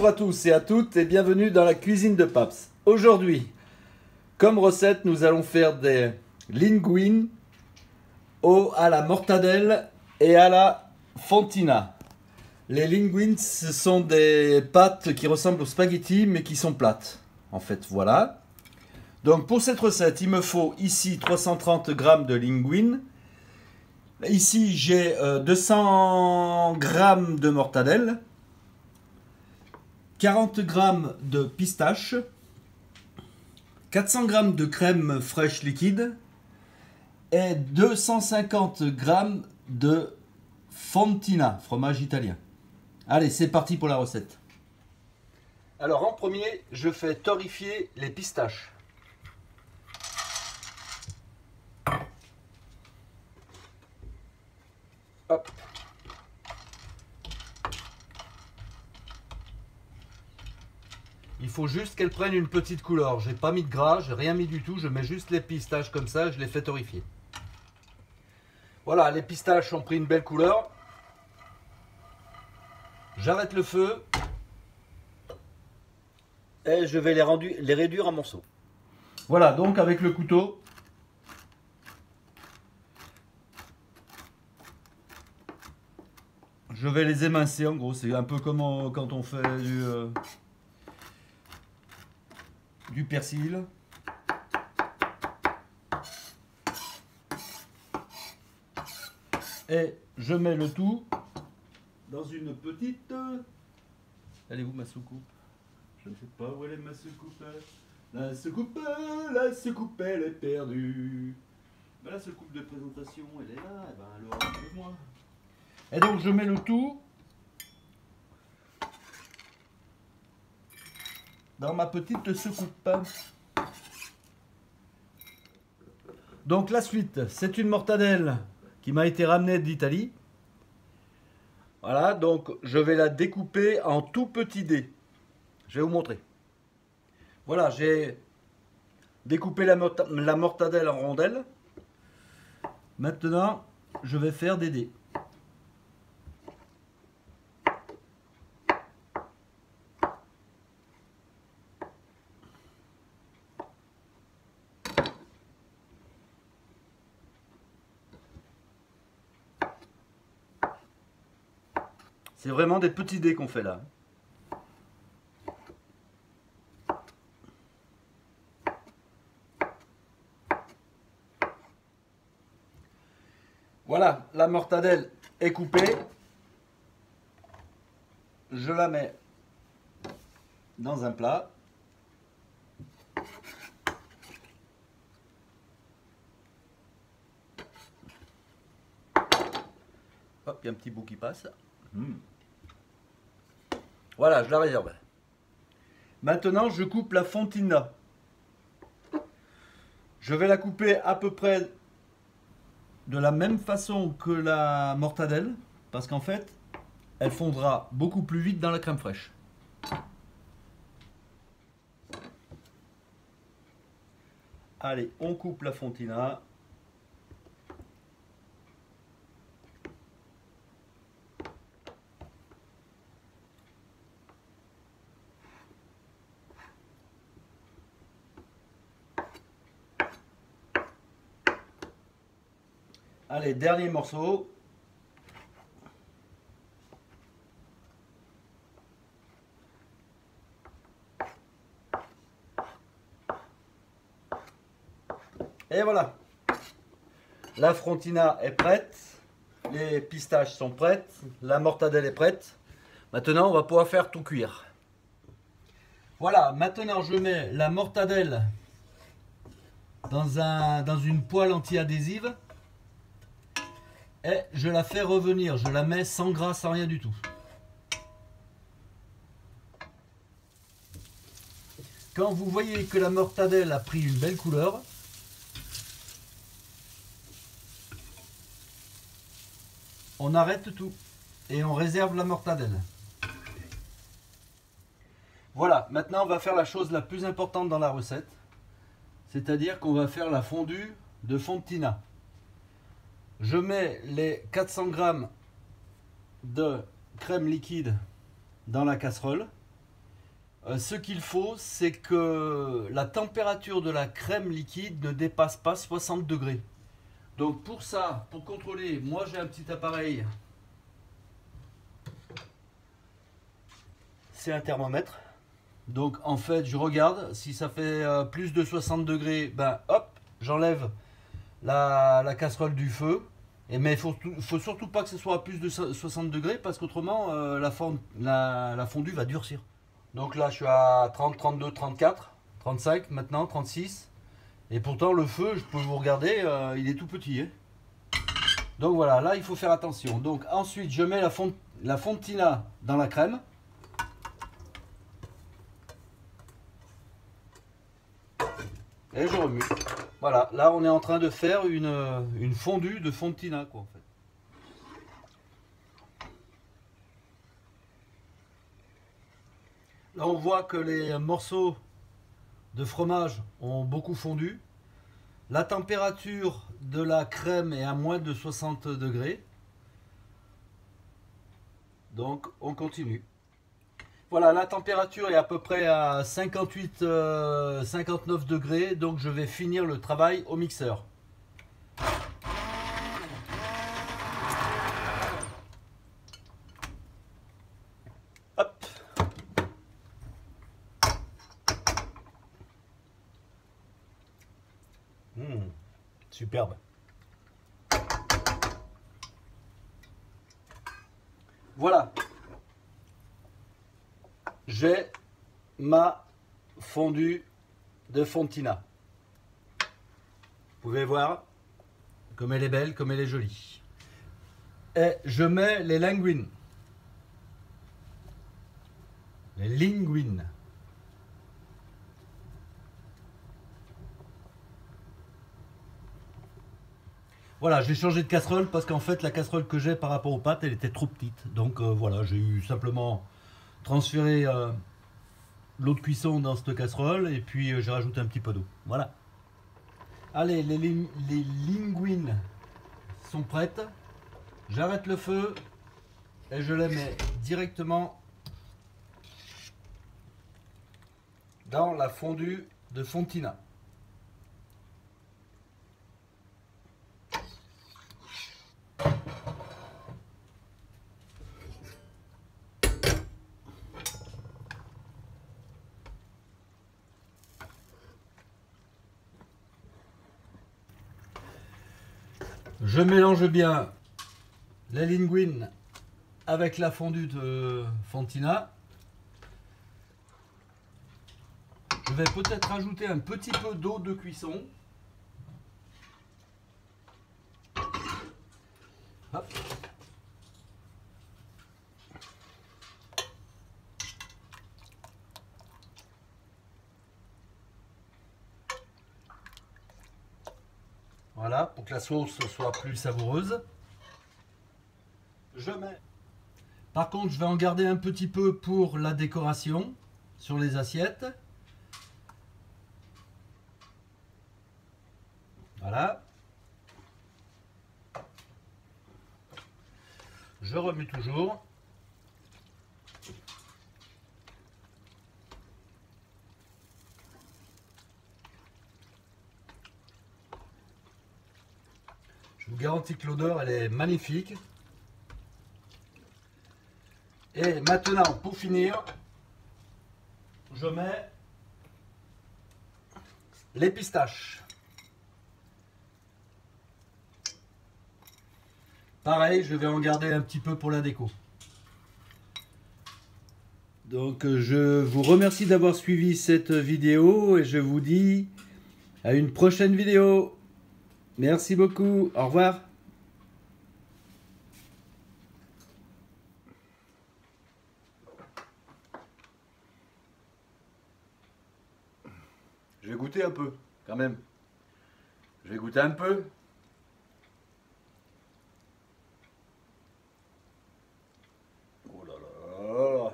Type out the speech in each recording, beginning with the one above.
Bonjour à tous et à toutes et bienvenue dans la cuisine de Paps. Aujourd'hui, comme recette, nous allons faire des linguines à la mortadelle et à la fontina. Les linguines, ce sont des pâtes qui ressemblent aux spaghettis mais qui sont plates. En fait, voilà. Donc pour cette recette, il me faut ici 330 g de linguines. Ici, j'ai 200 g de mortadelle, 40 g de pistache, 400 g de crème fraîche liquide et 250 g de fontina, fromage italien. Allez, c'est parti pour la recette. Alors en premier, je fais torréfier les pistaches. Hop. Il faut juste qu'elles prennent une petite couleur. J'ai pas mis de gras, j'ai rien mis du tout. Je mets juste les pistaches comme ça, je les fais torréfier. Voilà, les pistaches ont pris une belle couleur. J'arrête le feu et je vais les réduire en morceaux. Voilà, donc avec le couteau, je vais les émincer en gros. C'est un peu comme quand on fait du persil. Et je mets le tout dans une petite... Elle est où ma soucoupe? Je ne sais pas où elle est ma soucoupe. La soucoupe elle est perdue. Ben, la soucoupe de présentation elle est là, et ben alors avec moi. Et donc je mets le tout dans ma petite soucoupe. Donc la suite, c'est une mortadelle qui m'a été ramenée d'Italie. Voilà, donc je vais la découper en tout petits dés. Je vais vous montrer. Voilà, j'ai découpé la mortadelle en rondelles. Maintenant, je vais faire des dés. C'est vraiment des petits dés qu'on fait là. Voilà, la mortadelle est coupée. Je la mets dans un plat. Hop, il y a un petit bout qui passe. Voilà, je la réserve. Maintenant, je coupe la fontina. Je vais la couper à peu près de la même façon que la mortadelle, parce qu'en fait, elle fondra beaucoup plus vite dans la crème fraîche. Allez, on coupe la fontina. Allez, dernier morceau. Et voilà. La fontina est prête. Les pistaches sont prêtes. La mortadelle est prête. Maintenant, on va pouvoir faire tout cuire. Voilà, maintenant je mets la mortadelle dans une poêle anti-adhésive. Et je la fais revenir, je la mets sans gras, sans rien du tout. Quand vous voyez que la mortadelle a pris une belle couleur, on arrête tout et on réserve la mortadelle. Voilà, maintenant on va faire la chose la plus importante dans la recette, c'est-à-dire qu'on va faire la fondue de fontina. Je mets les 400 g de crème liquide dans la casserole. Ce qu'il faut, c'est que la température de la crème liquide ne dépasse pas 60 degrés. Donc pour ça, pour contrôler, moi j'ai un petit appareil. C'est un thermomètre. Donc en fait, je regarde. Si ça fait plus de 60 degrés, ben hop, j'enlève la casserole du feu. Mais il faut surtout pas que ce soit à plus de 60 degrés parce qu'autrement la fondue va durcir. Donc là je suis à 30, 32, 34, 35 maintenant, 36. Et pourtant le feu, je peux vous regarder, il est tout petit. Hein. Donc voilà, là il faut faire attention. Donc ensuite je mets la fontina dans la crème. Et je remue. Voilà, là on est en train de faire une fondue de fontina quoi en fait. Là on voit que les morceaux de fromage ont beaucoup fondu. La température de la crème est à moins de 60 degrés. Donc on continue. Voilà, la température est à peu près à 58, 59 degrés. Donc je vais finir le travail au mixeur. Hop. Superbe. Voilà. J'ai ma fondue de fontina. Vous pouvez voir comme elle est belle, comme elle est jolie. Et je mets les linguines. Les linguines. Voilà, j'ai changé de casserole parce qu'en fait la casserole que j'ai par rapport aux pâtes, elle était trop petite. Donc voilà, j'ai eu simplement transféré l'eau de cuisson dans cette casserole et puis j'ai rajouté un petit peu d'eau. Voilà. Allez, les linguines sont prêtes. J'arrête le feu et je les mets directement dans la fondue de fontina. Je mélange bien les linguines avec la fondue de fontina. Je vais peut-être rajouter un petit peu d'eau de cuisson. Hop. Voilà, pour que la sauce soit plus savoureuse. Je mets. Par contre, je vais en garder un petit peu pour la décoration sur les assiettes. Voilà. Je remue toujours. Je vous garantis que l'odeur, elle est magnifique. Et maintenant, pour finir, je mets les pistaches. Pareil, je vais en garder un petit peu pour la déco. Donc je vous remercie d'avoir suivi cette vidéo et je vous dis à une prochaine vidéo. Merci beaucoup, au revoir. Je vais goûter un peu, quand même. Je vais goûter un peu. Oh là là.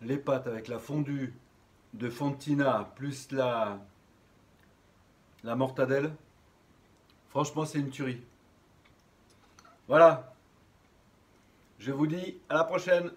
les pâtes avec la fondue de fontina plus la mortadelle, franchement c'est une tuerie. Voilà, je vous dis à la prochaine.